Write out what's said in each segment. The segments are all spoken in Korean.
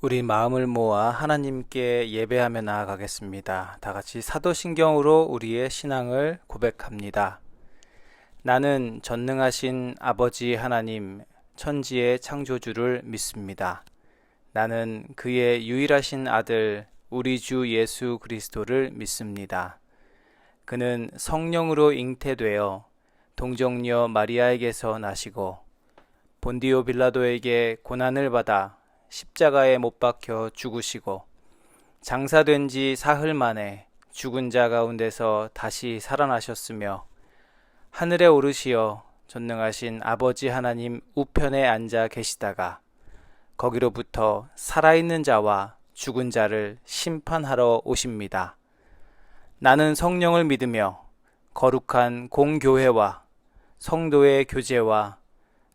우리 마음을 모아 하나님께 예배하며 나아가겠습니다. 다 같이 사도신경으로 우리의 신앙을 고백합니다. 나는 전능하신 아버지 하나님, 천지의 창조주를 믿습니다. 나는 그의 유일하신 아들, 우리 주 예수 그리스도를 믿습니다. 그는 성령으로 잉태되어 동정녀 마리아에게서 나시고 본디오 빌라도에게 고난을 받아 십자가에 못 박혀 죽으시고 장사된 지 사흘 만에 죽은 자 가운데서 다시 살아나셨으며 하늘에 오르시어 전능하신 아버지 하나님 우편에 앉아 계시다가 거기로부터 살아있는 자와 죽은 자를 심판하러 오십니다. 나는 성령을 믿으며 거룩한 공교회와 성도의 교제와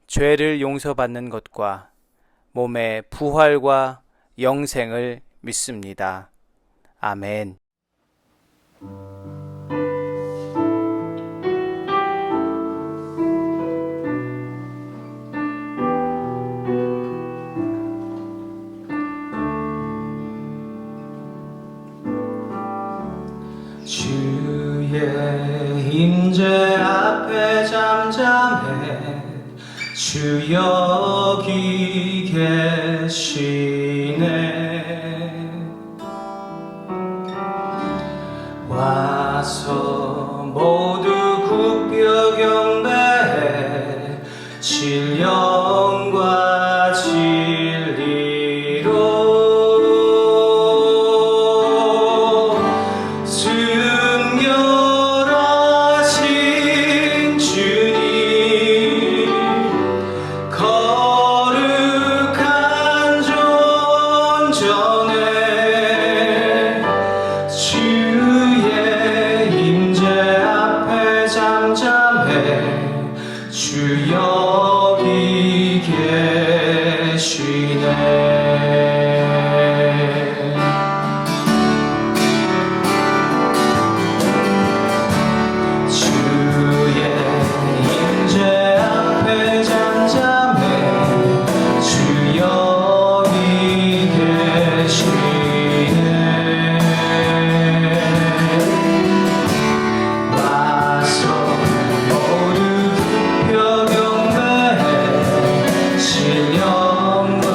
죄를 용서받는 것과 몸의 부활과 영생을 믿습니다. 아멘. 주의 임재 앞에 잠잠해 주 여기 계시네. 와서 모두 굽혀 경배해 신령과 진리로 순결하신 주님, 거룩한 존전에 주의 임재 앞에 잠잠해 주 여기 계시네. 주의 임재 앞에 잠잠해 주 여기 계시네. 와서 모두 굽혀 경배해 신령과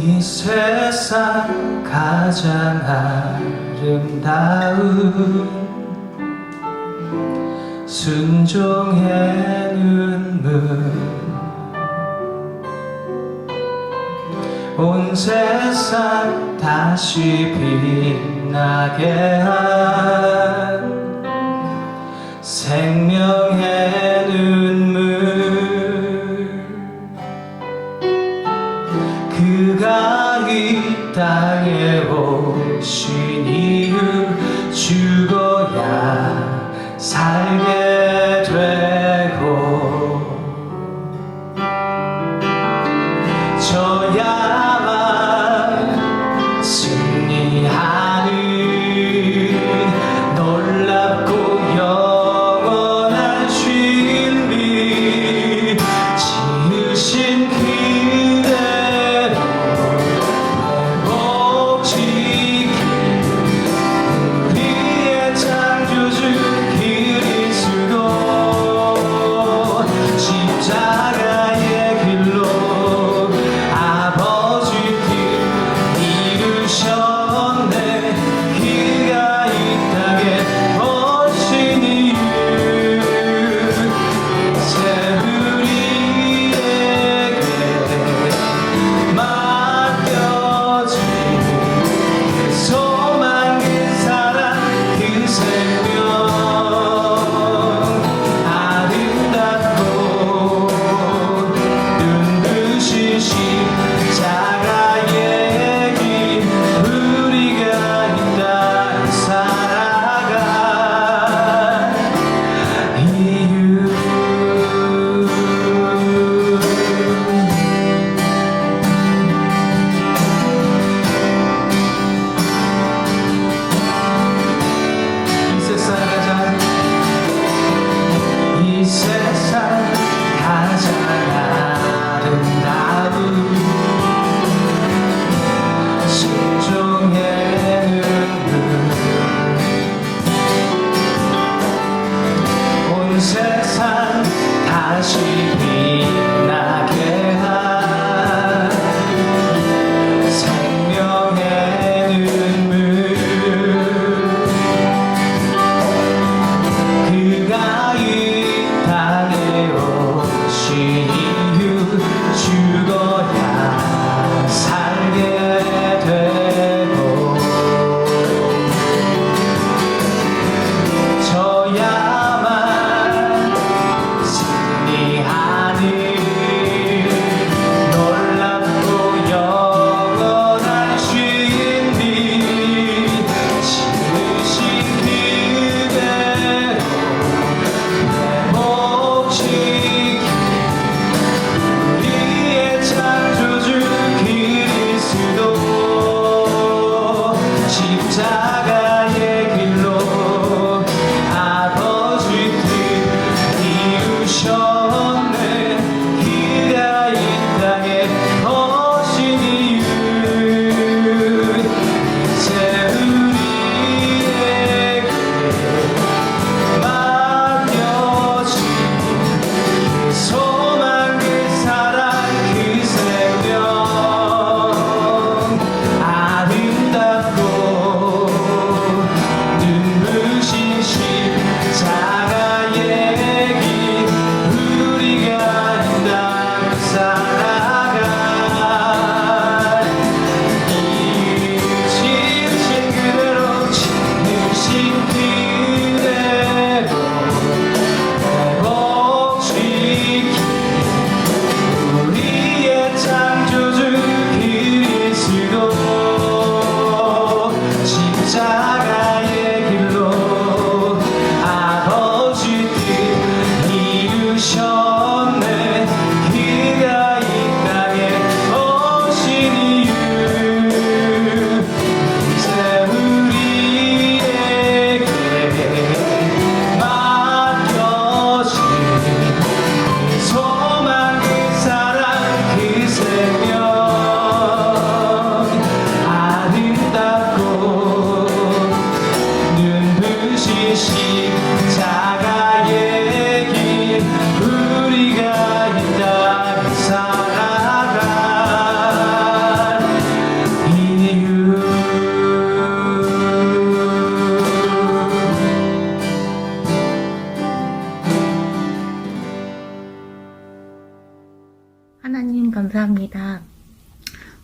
이 세상 가장 아름다운 순종의 눈물 온 세상 다시 빛나게 한 생명의 눈물 그가 이 땅에 오신 이유 죽어야 살게 되고 저야만 승리하는 놀랍고 영원한 진리 지으신 그대로 회복지기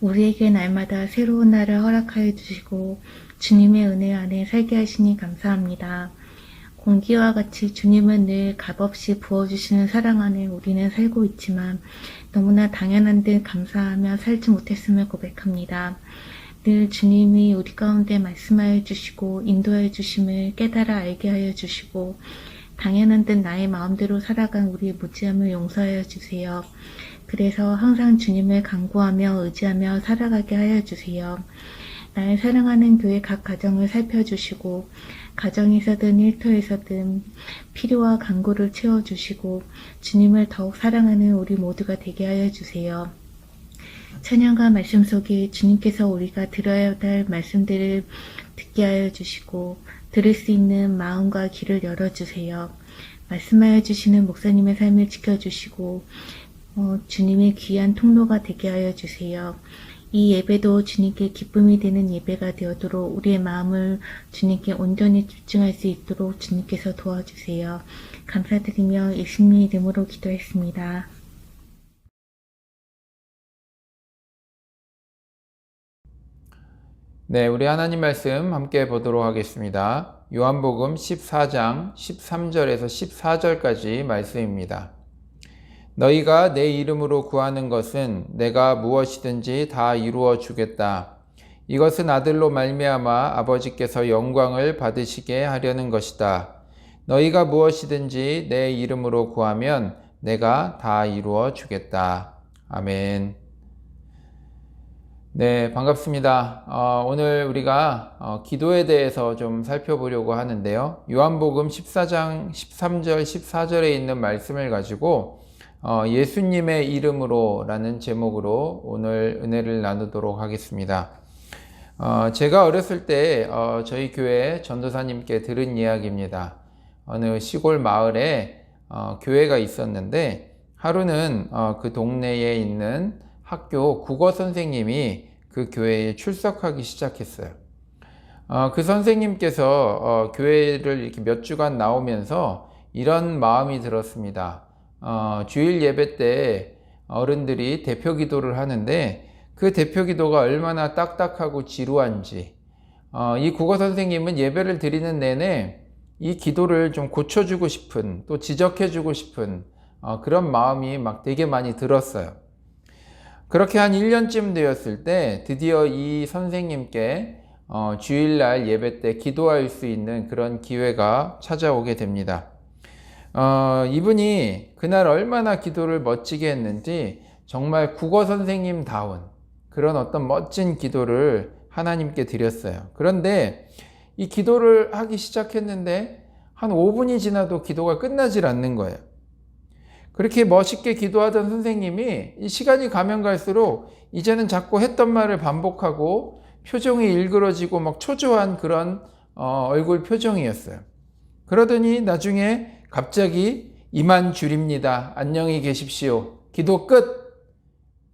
우리에게 날마다 새로운 날을 허락하여 주시고 주님의 은혜 안에 살게 하시니 감사합니다. 공기와 같이 주님은 늘 값없이 부어주시는 사랑 안에 우리는 살고 있지만 너무나 당연한 듯 감사하며 살지 못했음을 고백합니다. 늘 주님이 우리 가운데 말씀하여 주시고 인도하여 주심을 깨달아 알게 하여 주시고 당연한 듯 나의 마음대로 살아간 우리의 무지함을 용서하여 주세요. 그래서 항상 주님을 간구하며 의지하며 살아가게 하여 주세요. 나의 사랑하는 교회 각 가정을 살펴주시고 가정에서든 일터에서든 필요와 간구를 채워주시고 주님을 더욱 사랑하는 우리 모두가 되게 하여 주세요. 찬양과 말씀 속에 주님께서 우리가 들어야 할 말씀들을 듣게 하여 주시고 들을 수 있는 마음과 귀를 열어주세요. 말씀하여 주시는 목사님의 삶을 지켜주시고 주님의 귀한 통로가 되게 하여 주세요. 이 예배도 주님께 기쁨이 되는 예배가 되어도록 우리의 마음을 주님께 온전히 집중할 수 있도록 주님께서 도와주세요. 감사드리며 예수님의 이름으로 기도했습니다. 네, 우리 하나님 말씀 함께 보도록 하겠습니다. 요한복음 14장 13절에서 14절까지 말씀입니다. 너희가 내 이름으로 구하는 것은 내가 무엇이든지 다 이루어 주겠다. 이것은 아들로 말미암아 아버지께서 영광을 받으시게 하려는 것이다. 너희가 무엇이든지 내 이름으로 구하면 내가 다 이루어 주겠다. 아멘. 네, 반갑습니다. 오늘 우리가 기도에 대해서 좀 살펴보려고 하는데요. 요한복음 14장 13절 14절에 있는 말씀을 가지고 예수님의 이름으로 라는 제목으로 오늘 은혜를 나누도록 하겠습니다. 제가 어렸을 때 저희 교회 전도사님께 들은 이야기입니다. 어느 시골 마을에 교회가 있었는데 하루는 그 동네에 있는 학교 국어 선생님이 그 교회에 출석하기 시작했어요. 그 선생님께서 교회를 이렇게 몇 주간 나오면서 이런 마음이 들었습니다. 주일 예배 때 어른들이 대표 기도를 하는데 그 대표 기도가 얼마나 딱딱하고 지루한지 이 국어 선생님은 예배를 드리는 내내 이 기도를 좀 고쳐주고 싶은 또 지적해주고 싶은 그런 마음이 막 되게 많이 들었어요. 그렇게 한 1년쯤 되었을 때 드디어 이 선생님께 주일날 예배 때 기도할 수 있는 그런 기회가 찾아오게 됩니다. 이분이 그날 얼마나 기도를 멋지게 했는지 정말 국어 선생님다운 그런 어떤 멋진 기도를 하나님께 드렸어요. 그런데 이 기도를 하기 시작했는데 한 5분이 지나도 기도가 끝나질 않는 거예요. 그렇게 멋있게 기도하던 선생님이 이 시간이 가면 갈수록 이제는 자꾸 했던 말을 반복하고 표정이 일그러지고 막 초조한 그런 얼굴 표정이었어요. 그러더니 나중에 갑자기 이만 줄입니다. 안녕히 계십시오. 기도 끝.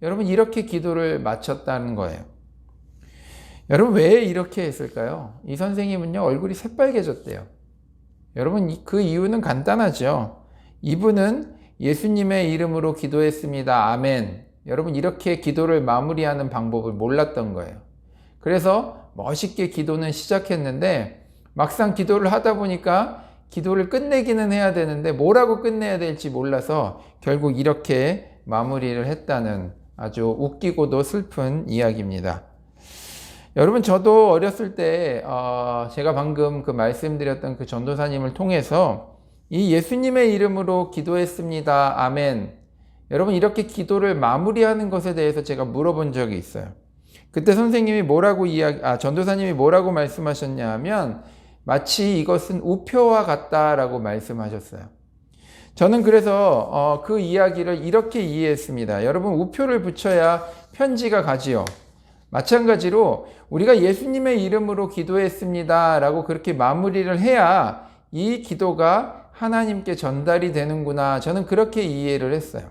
여러분 이렇게 기도를 마쳤다는 거예요. 여러분 왜 이렇게 했을까요? 이 선생님은요 얼굴이 새빨개졌대요. 여러분 그 이유는 간단하죠. 이분은 예수님의 이름으로 기도했습니다. 아멘. 여러분 이렇게 기도를 마무리하는 방법을 몰랐던 거예요. 그래서 멋있게 기도는 시작했는데 막상 기도를 하다 보니까 기도를 끝내기는 해야 되는데 뭐라고 끝내야 될지 몰라서 결국 이렇게 마무리를 했다는 아주 웃기고도 슬픈 이야기입니다. 여러분 저도 어렸을 때 제가 방금 그 말씀드렸던 그 전도사님을 통해서 이 예수님의 이름으로 기도했습니다. 아멘. 여러분 이렇게 기도를 마무리하는 것에 대해서 제가 물어본 적이 있어요. 그때 선생님이 전도사님이 뭐라고 말씀하셨냐 하면 마치 이것은 우표와 같다라고 말씀하셨어요. 저는 그래서 그 이야기를 이렇게 이해했습니다. 여러분 우표를 붙여야 편지가 가지요. 마찬가지로 우리가 예수님의 이름으로 기도했습니다 라고 그렇게 마무리를 해야 이 기도가 하나님께 전달이 되는구나. 저는 그렇게 이해를 했어요.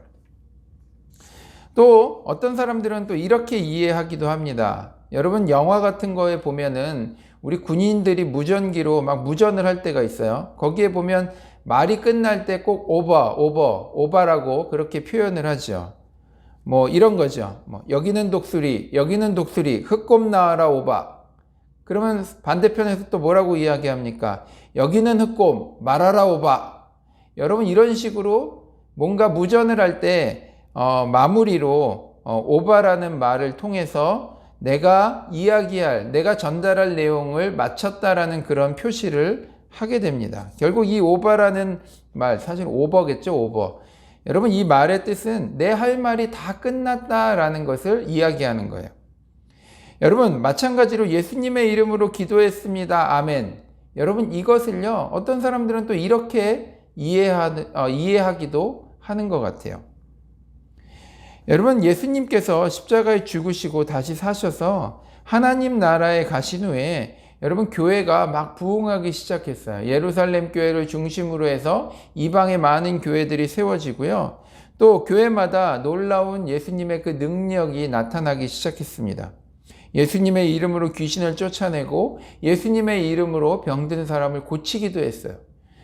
또 어떤 사람들은 또 이렇게 이해하기도 합니다. 여러분 영화 같은 거에 보면은 우리 군인들이 무전기로 막 무전을 할 때가 있어요. 거기에 보면 말이 끝날 때 꼭 오버라고 그렇게 표현을 하죠. 뭐 이런 거죠. 뭐 여기는 독수리, 여기는 독수리, 흑곰 나와라 오바. 그러면 반대편에서 또 뭐라고 이야기합니까? 여기는 흑곰, 말하라 오바. 여러분 이런 식으로 뭔가 무전을 할 때 마무리로 오바라는 말을 통해서 내가 이야기할, 내가 전달할 내용을 마쳤다라는 그런 표시를 하게 됩니다. 결국 이 오바라는 말, 사실 오버겠죠, 오버. 여러분 이 말의 뜻은 내 할 말이 다 끝났다라는 것을 이야기하는 거예요. 여러분 마찬가지로 예수님의 이름으로 기도했습니다. 아멘. 여러분 이것을요 어떤 사람들은 또 이렇게 이해하기도 하는 것 같아요. 여러분 예수님께서 십자가에 죽으시고 다시 사셔서 하나님 나라에 가신 후에 여러분 교회가 막 부흥하기 시작했어요. 예루살렘 교회를 중심으로 해서 이방의 많은 교회들이 세워지고요. 또 교회마다 놀라운 예수님의 그 능력이 나타나기 시작했습니다. 예수님의 이름으로 귀신을 쫓아내고 예수님의 이름으로 병든 사람을 고치기도 했어요.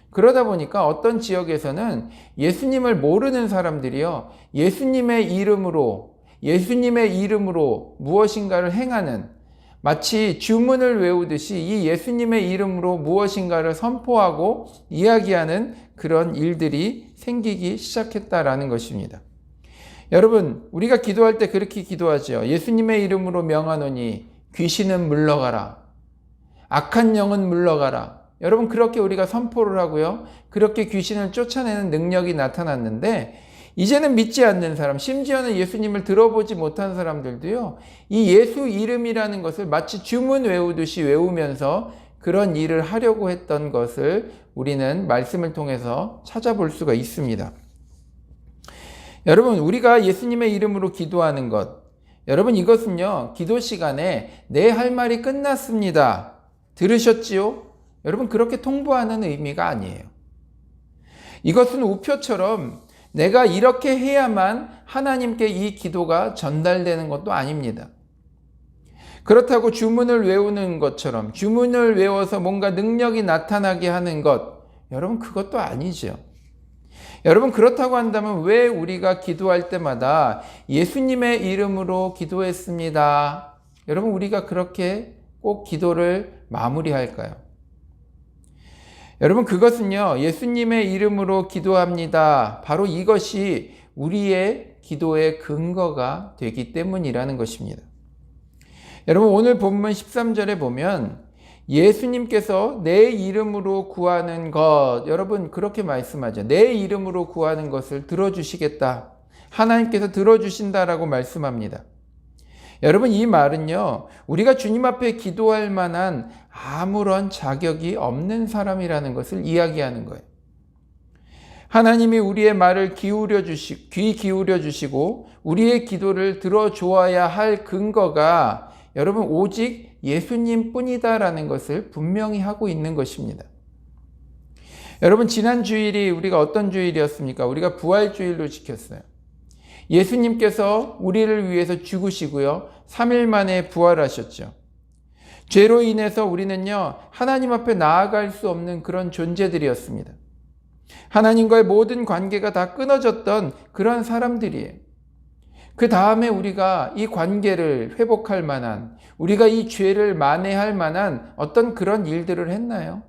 그러다 보니까 어떤 지역에서는 예수님을 모르는 사람들이요, 예수님의 이름으로 무엇인가를 행하는, 마치 주문을 외우듯이 이 예수님의 이름으로 무엇인가를 선포하고 이야기하는 그런 일들이 생기기 시작했다라는 것입니다. 여러분, 우리가 기도할 때 그렇게 기도하죠. 예수님의 이름으로 명하노니 귀신은 물러가라. 악한 영은 물러가라. 여러분 그렇게 우리가 선포를 하고요. 그렇게 귀신을 쫓아내는 능력이 나타났는데 이제는 믿지 않는 사람, 심지어는 예수님을 들어보지 못한 사람들도요. 이 예수 이름이라는 것을 마치 주문 외우듯이 외우면서 그런 일을 하려고 했던 것을 우리는 말씀을 통해서 찾아볼 수가 있습니다. 여러분 우리가 예수님의 이름으로 기도하는 것, 여러분 이것은요 기도 시간에 내 할 말이 끝났습니다. 들으셨지요? 여러분 그렇게 통보하는 의미가 아니에요. 이것은 우표처럼 내가 이렇게 해야만 하나님께 이 기도가 전달되는 것도 아닙니다. 그렇다고 주문을 외우는 것처럼 주문을 외워서 뭔가 능력이 나타나게 하는 것, 여러분 그것도 아니죠. 여러분 그렇다고 한다면 왜 우리가 기도할 때마다 예수님의 이름으로 기도했습니다. 여러분 우리가 그렇게 꼭 기도를 마무리할까요? 여러분 그것은요 예수님의 이름으로 기도합니다. 바로 이것이 우리의 기도의 근거가 되기 때문이라는 것입니다. 여러분 오늘 본문 13절에 보면 예수님께서 내 이름으로 구하는 것, 여러분 그렇게 말씀하죠. 내 이름으로 구하는 것을 들어주시겠다. 하나님께서 들어주신다라고 말씀합니다. 여러분 이 말은요 우리가 주님 앞에 기도할 만한 아무런 자격이 없는 사람이라는 것을 이야기하는 거예요. 하나님이 우리의 말을 귀 기울여 주시고 우리의 기도를 들어주어야 할 근거가 여러분 오직 예수님 뿐이다라는 것을 분명히 하고 있는 것입니다. 여러분 지난 주일이 우리가 어떤 주일이었습니까? 우리가 부활주일로 지켰어요. 예수님께서 우리를 위해서 죽으시고요 3일 만에 부활하셨죠. 죄로 인해서 우리는요 하나님 앞에 나아갈 수 없는 그런 존재들이었습니다. 하나님과의 모든 관계가 다 끊어졌던 그런 사람들이에요. 그 다음에 우리가 이 관계를 회복할 만한, 우리가 이 죄를 만회할 만한 어떤 그런 일들을 했나요?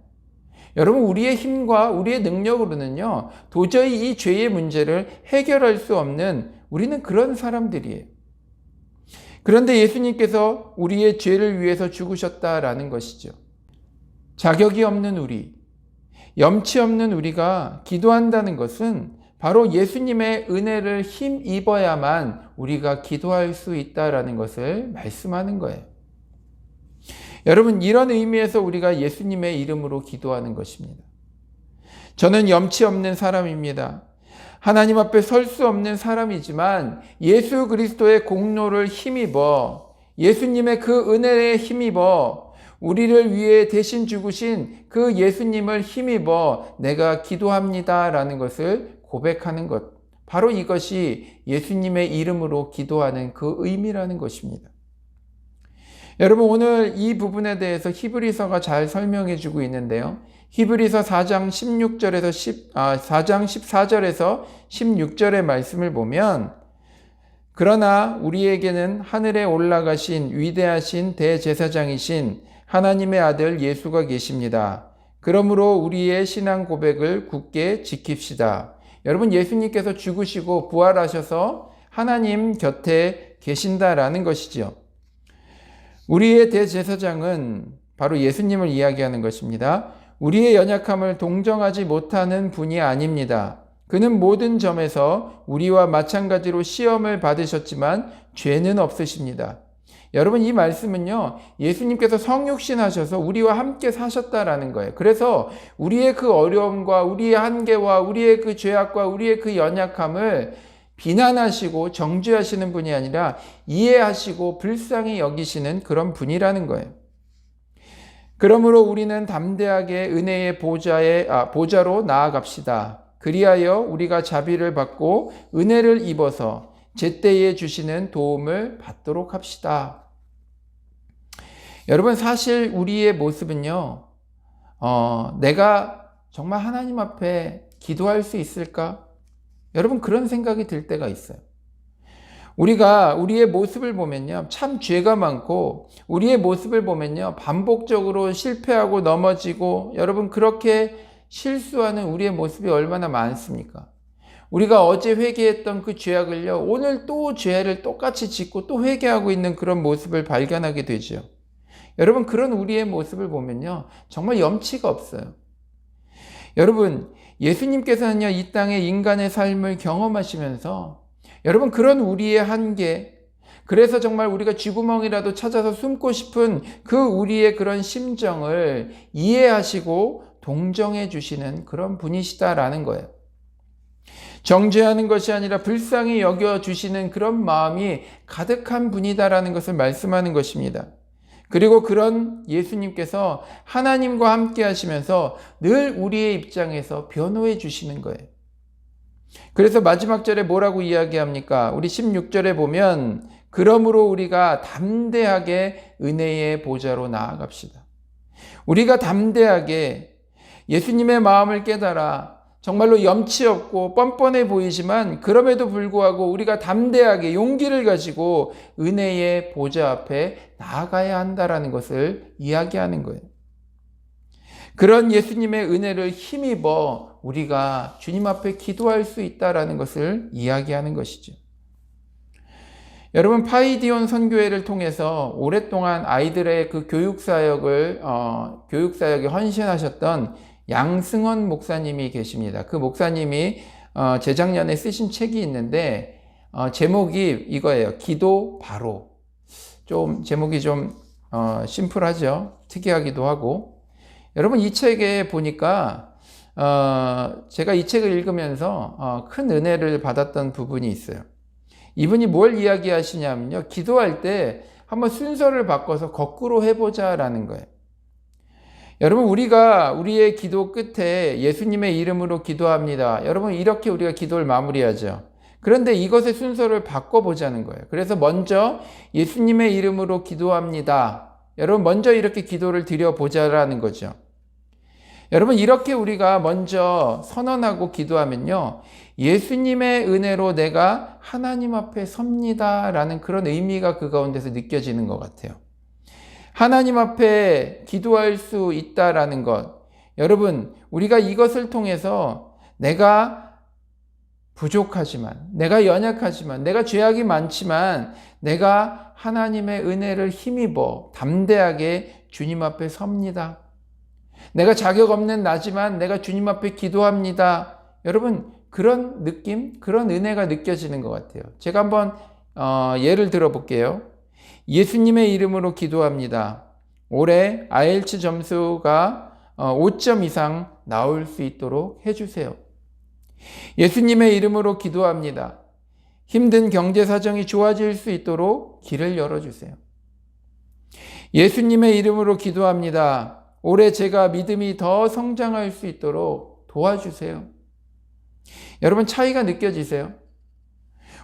여러분 우리의 힘과 우리의 능력으로는요 도저히 이 죄의 문제를 해결할 수 없는 우리는 그런 사람들이에요. 그런데 예수님께서 우리의 죄를 위해서 죽으셨다라는 것이죠. 자격이 없는 우리, 염치 없는 우리가 기도한다는 것은 바로 예수님의 은혜를 힘입어야만 우리가 기도할 수 있다라는 것을 말씀하는 거예요. 여러분 이런 의미에서 우리가 예수님의 이름으로 기도하는 것입니다. 저는 염치 없는 사람입니다. 하나님 앞에 설 수 없는 사람이지만 예수 그리스도의 공로를 힘입어, 예수님의 그 은혜에 힘입어, 우리를 위해 대신 죽으신 그 예수님을 힘입어 내가 기도합니다라는 것을 고백하는 것, 바로 이것이 예수님의 이름으로 기도하는 그 의미라는 것입니다. 여러분 오늘 이 부분에 대해서 히브리서가 잘 설명해 주고 있는데요. 히브리서 4장 14절에서 16절의 말씀을 보면 그러나 우리에게는 하늘에 올라가신 위대하신 대제사장이신 하나님의 아들 예수가 계십니다. 그러므로 우리의 신앙 고백을 굳게 지킵시다. 여러분, 예수님께서 죽으시고 부활하셔서 하나님 곁에 계신다라는 것이죠. 우리의 대제사장은 바로 예수님을 이야기하는 것입니다. 우리의 연약함을 동정하지 못하는 분이 아닙니다. 그는 모든 점에서 우리와 마찬가지로 시험을 받으셨지만 죄는 없으십니다. 여러분, 이 말씀은요, 예수님께서 성육신 하셔서 우리와 함께 사셨다라는 거예요. 그래서 우리의 그 어려움과 우리의 한계와 우리의 그 죄악과 우리의 그 연약함을 비난하시고 정죄하시는 분이 아니라 이해하시고 불쌍히 여기시는 그런 분이라는 거예요. 그러므로 우리는 담대하게 은혜의 보좌로 나아갑시다. 그리하여 우리가 자비를 받고 은혜를 입어서 제때에 주시는 도움을 받도록 합시다. 여러분, 사실 우리의 모습은요, 내가 정말 하나님 앞에 기도할 수 있을까? 여러분, 그런 생각이 들 때가 있어요. 우리가 우리의 모습을 보면요, 참 죄가 많고, 우리의 모습을 보면요, 반복적으로 실패하고 넘어지고, 여러분, 그렇게 실수하는 우리의 모습이 얼마나 많습니까? 우리가 어제 회개했던 그 죄악을요, 오늘 또 죄를 똑같이 짓고 또 회개하고 있는 그런 모습을 발견하게 되죠. 여러분, 그런 우리의 모습을 보면요, 정말 염치가 없어요. 여러분, 예수님께서는요, 이 땅에 인간의 삶을 경험하시면서 여러분, 그런 우리의 한계, 그래서 정말 우리가 쥐구멍이라도 찾아서 숨고 싶은 그 우리의 그런 심정을 이해하시고 동정해 주시는 그런 분이시다라는 거예요. 정죄하는 것이 아니라 불쌍히 여겨주시는 그런 마음이 가득한 분이다라는 것을 말씀하는 것입니다. 그리고 그런 예수님께서 하나님과 함께 하시면서 늘 우리의 입장에서 변호해 주시는 거예요. 그래서 마지막 절에 뭐라고 이야기합니까? 우리 16절에 보면 그러므로 우리가 담대하게 은혜의 보좌로 나아갑시다. 우리가 담대하게 예수님의 마음을 깨달아 정말로 염치 없고 뻔뻔해 보이지만 그럼에도 불구하고 우리가 담대하게 용기를 가지고 은혜의 보좌 앞에 나아가야 한다라는 것을 이야기하는 거예요. 그런 예수님의 은혜를 힘입어 우리가 주님 앞에 기도할 수 있다라는 것을 이야기하는 것이죠. 여러분, 파이디온 선교회를 통해서 오랫동안 아이들의 그 교육사역에 헌신하셨던 양승헌 목사님이 계십니다. 그 목사님이 재작년에 쓰신 책이 있는데 제목이 이거예요. 기도 바로. 좀 제목이 좀 심플하죠. 특이하기도 하고. 여러분, 이 책에 보니까 제가 이 책을 읽으면서 큰 은혜를 받았던 부분이 있어요. 이분이 뭘 이야기하시냐면요, 기도할 때 한번 순서를 바꿔서 거꾸로 해보자라는 거예요. 여러분, 우리가 우리의 기도 끝에 예수님의 이름으로 기도합니다. 여러분, 이렇게 우리가 기도를 마무리하죠. 그런데 이것의 순서를 바꿔보자는 거예요. 그래서 먼저 예수님의 이름으로 기도합니다. 여러분, 먼저 이렇게 기도를 드려보자라는 거죠. 여러분, 이렇게 우리가 먼저 선언하고 기도하면요, 예수님의 은혜로 내가 하나님 앞에 섭니다라는 그런 의미가 그 가운데서 느껴지는 것 같아요. 하나님 앞에 기도할 수 있다라는 것. 여러분, 우리가 이것을 통해서 내가 부족하지만, 내가 연약하지만, 내가 죄악이 많지만, 내가 하나님의 은혜를 힘입어 담대하게 주님 앞에 섭니다. 내가 자격 없는 나지만 내가 주님 앞에 기도합니다. 여러분, 그런 느낌, 그런 은혜가 느껴지는 것 같아요. 제가 한번 예를 들어 볼게요. 예수님의 이름으로 기도합니다. 올해 IELTS 점수가 5점 이상 나올 수 있도록 해주세요. 예수님의 이름으로 기도합니다. 힘든 경제 사정이 좋아질 수 있도록 길을 열어주세요. 예수님의 이름으로 기도합니다. 올해 제가 믿음이 더 성장할 수 있도록 도와주세요. 여러분, 차이가 느껴지세요?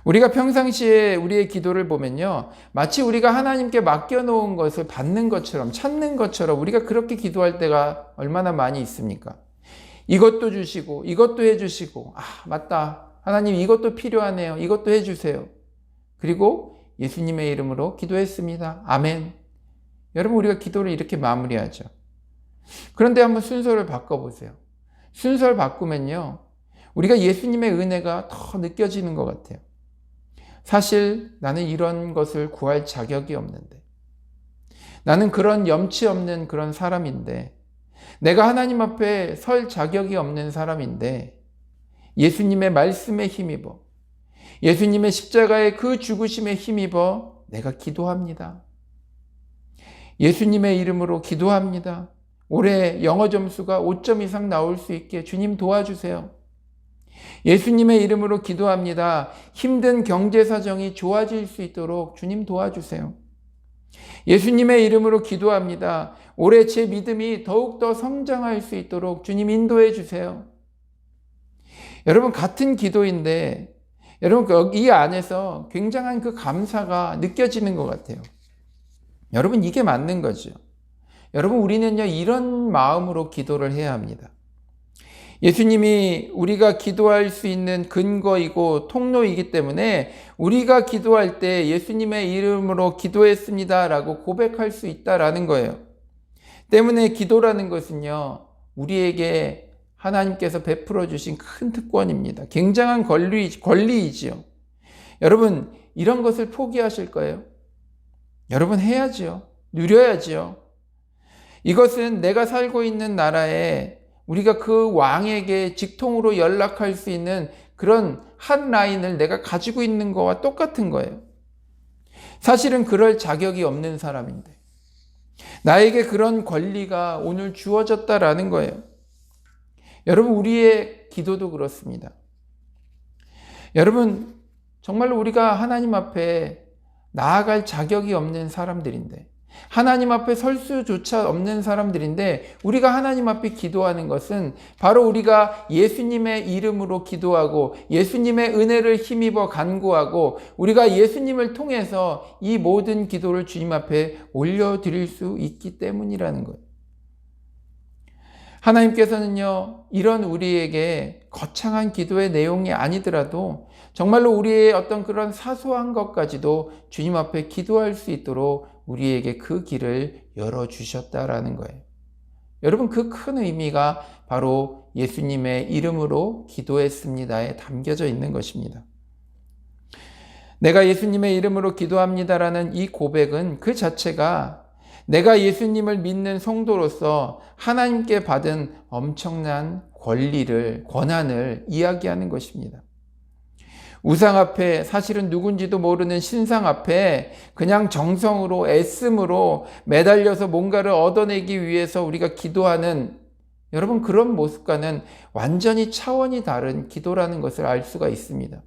우리가 평상시에 우리의 기도를 보면요, 마치 우리가 하나님께 맡겨놓은 것을 받는 것처럼, 찾는 것처럼 우리가 그렇게 기도할 때가 얼마나 많이 있습니까? 이것도 주시고 이것도 해주시고, 맞다, 하나님 이것도 필요하네요, 이것도 해주세요. 그리고 예수님의 이름으로 기도했습니다. 아멘. 여러분, 우리가 기도를 이렇게 마무리하죠. 그런데 한번 순서를 바꿔보세요. 순서를 바꾸면요, 우리가 예수님의 은혜가 더 느껴지는 것 같아요. 사실 나는 이런 것을 구할 자격이 없는데, 나는 그런 염치 없는 그런 사람인데, 내가 하나님 앞에 설 자격이 없는 사람인데, 예수님의 말씀에 힘입어, 예수님의 십자가의 그 죽으심에 힘입어 내가 기도합니다. 예수님의 이름으로 기도합니다. 올해 영어 점수가 5점 이상 나올 수 있게 주님 도와주세요. 예수님의 이름으로 기도합니다. 힘든 경제 사정이 좋아질 수 있도록 주님 도와주세요. 예수님의 이름으로 기도합니다. 올해 제 믿음이 더욱더 성장할 수 있도록 주님 인도해 주세요. 여러분, 같은 기도인데 여러분, 이 안에서 굉장한 그 감사가 느껴지는 것 같아요. 여러분, 이게 맞는 거죠. 여러분, 우리는요, 이런 마음으로 기도를 해야 합니다. 예수님이 우리가 기도할 수 있는 근거이고 통로이기 때문에 우리가 기도할 때 예수님의 이름으로 기도했습니다 라고 고백할 수 있다라는 거예요. 때문에 기도라는 것은요, 우리에게 하나님께서 베풀어 주신 큰 특권입니다. 굉장한 권리이지요. 여러분, 이런 것을 포기하실 거예요? 여러분, 해야지요. 누려야지요. 이것은 내가 살고 있는 나라에 우리가 그 왕에게 직통으로 연락할 수 있는 그런 한 라인을 내가 가지고 있는 거와 똑같은 거예요. 사실은 그럴 자격이 없는 사람인데 나에게 그런 권리가 오늘 주어졌다라는 거예요. 여러분, 우리의 기도도 그렇습니다. 여러분, 정말로 우리가 하나님 앞에 나아갈 자격이 없는 사람들인데, 하나님 앞에 설 수조차 없는 사람들인데, 우리가 하나님 앞에 기도하는 것은 바로 우리가 예수님의 이름으로 기도하고 예수님의 은혜를 힘입어 간구하고 우리가 예수님을 통해서 이 모든 기도를 주님 앞에 올려드릴 수 있기 때문이라는 거예요. 하나님께서는요, 이런 우리에게 거창한 기도의 내용이 아니더라도 정말로 우리의 어떤 그런 사소한 것까지도 주님 앞에 기도할 수 있도록 우리에게 그 길을 열어주셨다라는 거예요. 여러분, 그 큰 의미가 바로 예수님의 이름으로 기도했습니다에 담겨져 있는 것입니다. 내가 예수님의 이름으로 기도합니다라는 이 고백은 그 자체가 내가 예수님을 믿는 성도로서 하나님께 받은 엄청난 권한을 이야기하는 것입니다. 우상 앞에, 사실은 누군지도 모르는 신상 앞에 그냥 정성으로 애씀으로 매달려서 뭔가를 얻어내기 위해서 우리가 기도하는, 여러분, 그런 모습과는 완전히 차원이 다른 기도라는 것을 알 수가 있습니다.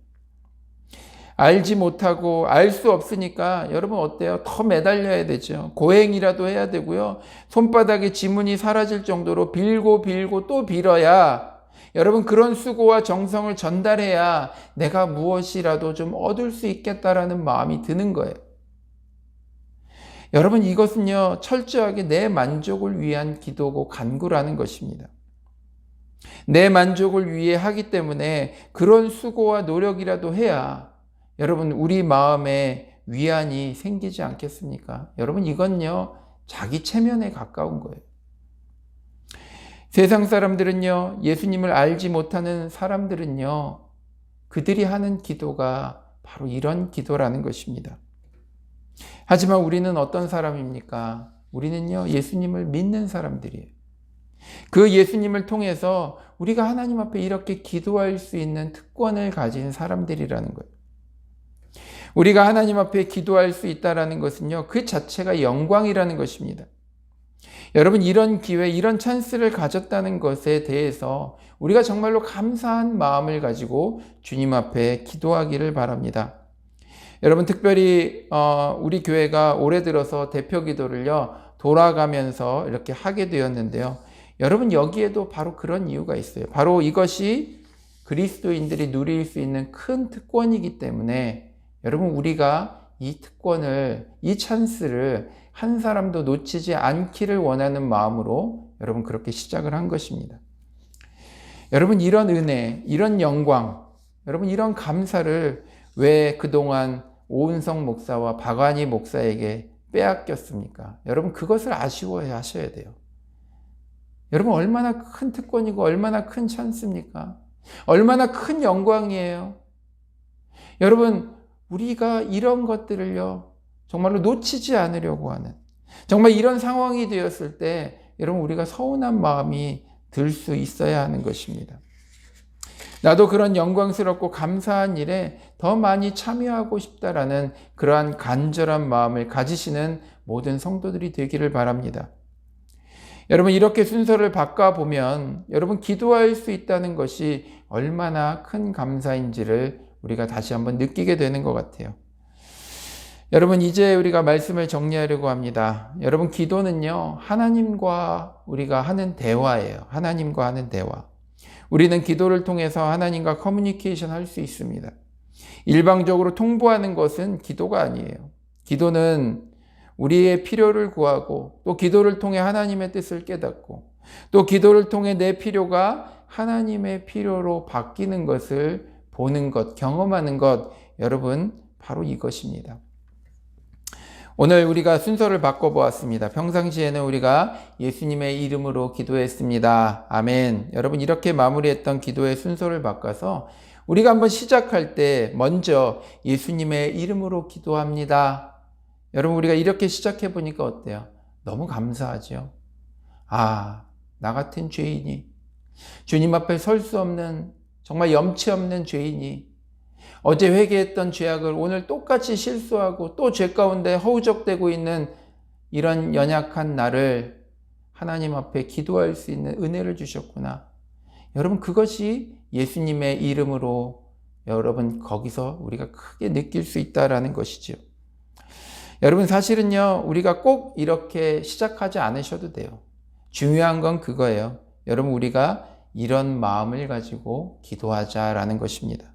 알지 못하고 알 수 없으니까 여러분 어때요? 더 매달려야 되죠. 고행이라도 해야 되고요. 손바닥에 지문이 사라질 정도로 빌고 또 빌어야, 여러분, 그런 수고와 정성을 전달해야 내가 무엇이라도 좀 얻을 수 있겠다라는 마음이 드는 거예요. 여러분, 이것은요, 철저하게 내 만족을 위한 기도고 간구라는 것입니다. 내 만족을 위해 하기 때문에 그런 수고와 노력이라도 해야 여러분, 우리 마음에 위안이 생기지 않겠습니까? 여러분, 이건요, 자기 체면에 가까운 거예요. 세상 사람들은요, 예수님을 알지 못하는 사람들은요, 그들이 하는 기도가 바로 이런 기도라는 것입니다. 하지만 우리는 어떤 사람입니까? 우리는요, 예수님을 믿는 사람들이에요. 그 예수님을 통해서 우리가 하나님 앞에 이렇게 기도할 수 있는 특권을 가진 사람들이라는 거예요. 우리가 하나님 앞에 기도할 수 있다는 것은요, 그 자체가 영광이라는 것입니다. 여러분, 이런 기회, 이런 찬스를 가졌다는 것에 대해서 우리가 정말로 감사한 마음을 가지고 주님 앞에 기도하기를 바랍니다. 여러분, 특별히 우리 교회가 올해 들어서 대표 기도를요, 돌아가면서 이렇게 하게 되었는데요. 여러분, 여기에도 바로 그런 이유가 있어요. 바로 이것이 그리스도인들이 누릴 수 있는 큰 특권이기 때문에 여러분, 우리가 이 특권을, 이 찬스를 한 사람도 놓치지 않기를 원하는 마음으로 여러분 그렇게 시작을 한 것입니다. 여러분, 이런 은혜, 이런 영광, 여러분 이런 감사를 왜 그동안 오은성 목사와 박완희 목사에게 빼앗겼습니까? 여러분 그것을 아쉬워해 하셔야 돼요. 여러분 얼마나 큰 특권이고 얼마나 큰 찬스입니까? 얼마나 큰 영광이에요. 여러분 우리가 이런 것들을요 정말로 놓치지 않으려고 하는, 정말 이런 상황이 되었을 때 여러분 우리가 서운한 마음이 들 수 있어야 하는 것입니다. 나도 그런 영광스럽고 감사한 일에 더 많이 참여하고 싶다라는 그러한 간절한 마음을 가지시는 모든 성도들이 되기를 바랍니다. 여러분 이렇게 순서를 바꿔보면 여러분 기도할 수 있다는 것이 얼마나 큰 감사인지를 우리가 다시 한번 느끼게 되는 것 같아요. 여러분 이제 우리가 말씀을 정리하려고 합니다. 여러분 기도는요 하나님과 우리가 하는 대화예요. 하나님과 하는 대화. 우리는 기도를 통해서 하나님과 커뮤니케이션 할 수 있습니다. 일방적으로 통보하는 것은 기도가 아니에요. 기도는 우리의 필요를 구하고 또 기도를 통해 하나님의 뜻을 깨닫고 또 기도를 통해 내 필요가 하나님의 필요로 바뀌는 것을 보는 것, 경험하는 것, 여러분 바로 이것입니다. 오늘 우리가 순서를 바꿔보았습니다. 평상시에는 우리가 예수님의 이름으로 기도했습니다. 아멘. 여러분 이렇게 마무리했던 기도의 순서를 바꿔서 우리가 한번 시작할 때 먼저 예수님의 이름으로 기도합니다. 여러분 우리가 이렇게 시작해 보니까 어때요? 너무 감사하죠. 나 같은 죄인이, 주님 앞에 설 수 없는 정말 염치 없는 죄인이 어제 회개했던 죄악을 오늘 똑같이 실수하고 또 죄 가운데 허우적대고 있는 이런 연약한 나를 하나님 앞에 기도할 수 있는 은혜를 주셨구나. 여러분 그것이 예수님의 이름으로 여러분 거기서 우리가 크게 느낄 수 있다라는 것이죠. 여러분 사실은요 우리가 꼭 이렇게 시작하지 않으셔도 돼요. 중요한 건 그거예요. 여러분 우리가 이런 마음을 가지고 기도하자라는 것입니다.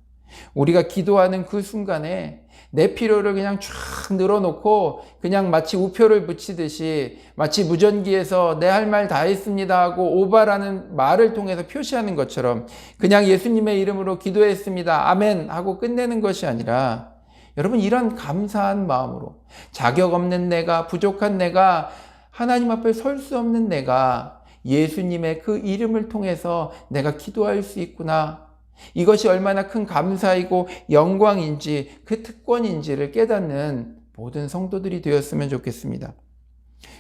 우리가 기도하는 그 순간에 내 필요를 그냥 쫙 늘어놓고 그냥 마치 우표를 붙이듯이 마치 무전기에서 내 할 말 다 했습니다 하고 오바라는 말을 통해서 표시하는 것처럼 그냥 예수님의 이름으로 기도했습니다 아멘 하고 끝내는 것이 아니라 여러분 이런 감사한 마음으로 자격 없는 내가, 부족한 내가, 하나님 앞에 설 수 없는 내가 예수님의 그 이름을 통해서 내가 기도할 수 있구나. 이것이 얼마나 큰 감사이고 영광인지 그 특권인지를 깨닫는 모든 성도들이 되었으면 좋겠습니다.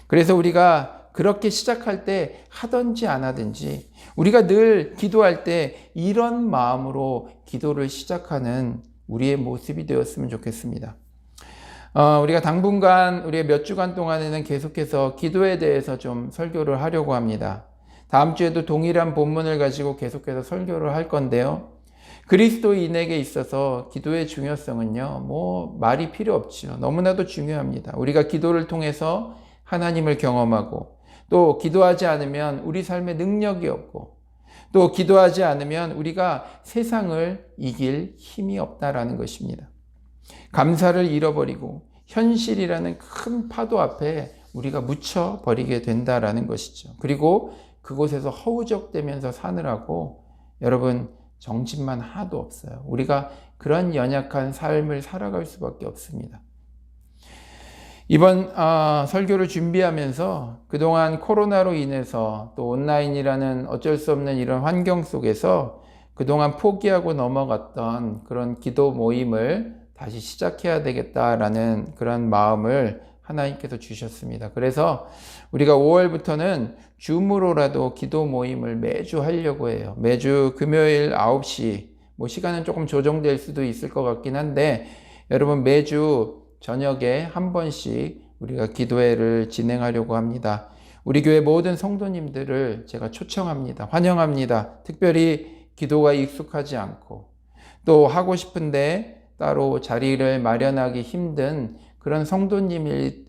그래서 우리가 그렇게 시작할 때 하든지 안 하든지 우리가 늘 기도할 때 이런 마음으로 기도를 시작하는 우리의 모습이 되었으면 좋겠습니다. 우리가 당분간 우리의 몇 주간 동안에는 계속해서 기도에 대해서 좀 설교를 하려고 합니다. 다음 주에도 동일한 본문을 가지고 계속해서 설교를 할 건데요. 그리스도인에게 있어서 기도의 중요성은요, 말이 필요 없죠. 너무나도 중요합니다. 우리가 기도를 통해서 하나님을 경험하고, 또 기도하지 않으면 우리 삶에 능력이 없고, 또 기도하지 않으면 우리가 세상을 이길 힘이 없다라는 것입니다. 감사를 잃어버리고 현실이라는 큰 파도 앞에 우리가 묻혀버리게 된다라는 것이죠. 그리고 그곳에서 허우적대면서 사느라고 여러분 정신만 하나도 없어요. 우리가 그런 연약한 삶을 살아갈 수밖에 없습니다. 이번 설교를 준비하면서 그동안 코로나로 인해서 또 온라인이라는 어쩔 수 없는 이런 환경 속에서 그동안 포기하고 넘어갔던 그런 기도 모임을 다시 시작해야 되겠다라는 그런 마음을 하나님께서 주셨습니다. 그래서 우리가 5월부터는 줌으로라도 기도 모임을 매주 하려고 해요. 매주 금요일 9시, 시간은 조금 조정될 수도 있을 것 같긴 한데 여러분 매주 저녁에 한 번씩 우리가 기도회를 진행하려고 합니다. 우리 교회 모든 성도님들을 제가 초청합니다. 환영합니다. 특별히 기도가 익숙하지 않고 또 하고 싶은데 따로 자리를 마련하기 힘든 그런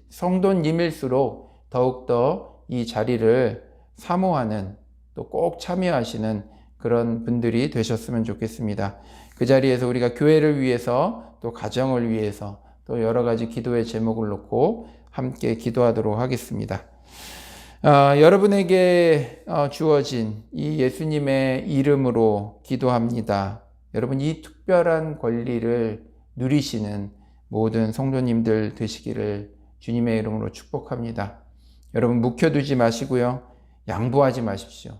성도님일수록 더욱더 이 자리를 사모하는 또 꼭 참여하시는 그런 분들이 되셨으면 좋겠습니다. 그 자리에서 우리가 교회를 위해서 또 가정을 위해서 또 여러 가지 기도의 제목을 놓고 함께 기도하도록 하겠습니다. 여러분에게 주어진 이 예수님의 이름으로 기도합니다. 여러분 이 특별한 권리를 누리시는 모든 성도님들 되시기를 주님의 이름으로 축복합니다. 여러분 묵혀두지 마시고요. 양보하지 마십시오.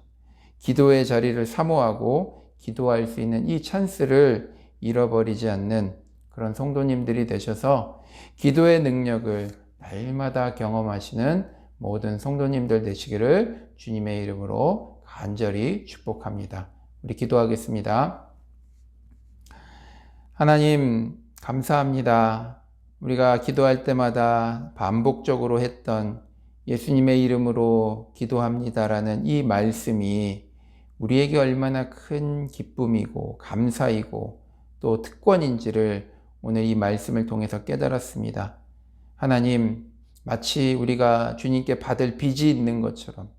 기도의 자리를 사모하고 기도할 수 있는 이 찬스를 잃어버리지 않는 그런 성도님들이 되셔서 기도의 능력을 날마다 경험하시는 모든 성도님들 되시기를 주님의 이름으로 간절히 축복합니다. 우리 기도하겠습니다. 하나님 감사합니다. 우리가 기도할 때마다 반복적으로 했던 예수님의 이름으로 기도합니다라는 이 말씀이 우리에게 얼마나 큰 기쁨이고 감사이고 또 특권인지를 오늘 이 말씀을 통해서 깨달았습니다. 하나님, 마치 우리가 주님께 받을 빚이 있는 것처럼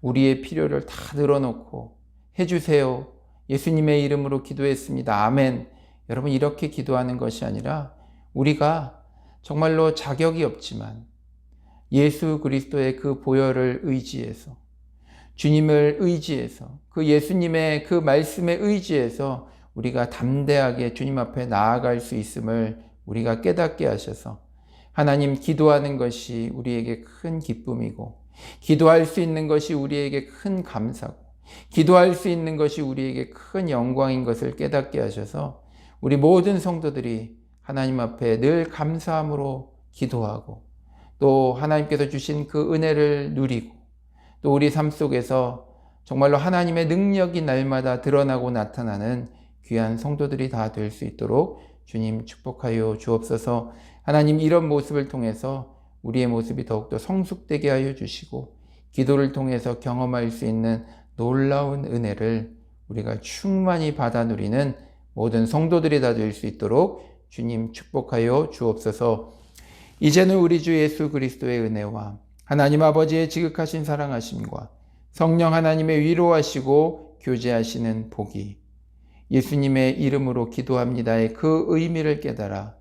우리의 필요를 다 늘어놓고 해주세요. 예수님의 이름으로 기도했습니다. 아멘. 여러분 이렇게 기도하는 것이 아니라 우리가 정말로 자격이 없지만 예수 그리스도의 그 보혈을 의지해서 주님을 의지해서 그 예수님의 그 말씀에 의지해서 우리가 담대하게 주님 앞에 나아갈 수 있음을 우리가 깨닫게 하셔서 하나님 기도하는 것이 우리에게 큰 기쁨이고 기도할 수 있는 것이 우리에게 큰 감사고 기도할 수 있는 것이 우리에게 큰 영광인 것을 깨닫게 하셔서 우리 모든 성도들이 하나님 앞에 늘 감사함으로 기도하고 또 하나님께서 주신 그 은혜를 누리고 또 우리 삶 속에서 정말로 하나님의 능력이 날마다 드러나고 나타나는 귀한 성도들이 다 될 수 있도록 주님 축복하여 주옵소서. 하나님 이런 모습을 통해서 우리의 모습이 더욱더 성숙되게 하여 주시고 기도를 통해서 경험할 수 있는 놀라운 은혜를 우리가 충만히 받아 누리는 모든 성도들이 다 될 수 있도록 주님 축복하여 주옵소서. 이제는 우리 주 예수 그리스도의 은혜와 하나님 아버지의 지극하신 사랑하심과 성령 하나님의 위로하시고 교제하시는 복이 예수님의 이름으로 기도합니다의 그 의미를 깨달아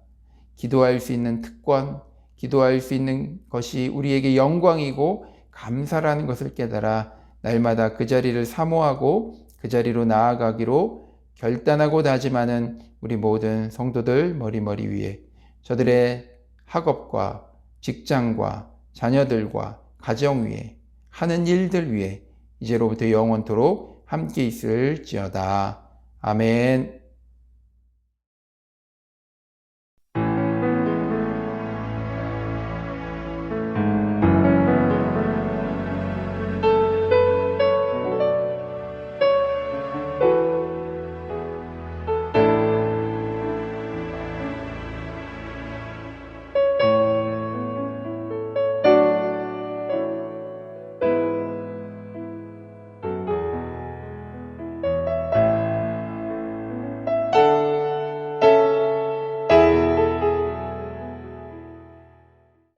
기도할 수 있는 특권, 기도할 수 있는 것이 우리에게 영광이고 감사라는 것을 깨달아 날마다 그 자리를 사모하고 그 자리로 나아가기로 결단하고 다짐하는 우리 모든 성도들 머리머리 위에 저들의 학업과 직장과 자녀들과 가정 위에 하는 일들 위에 이제로부터 영원토록 함께 있을지어다. 아멘.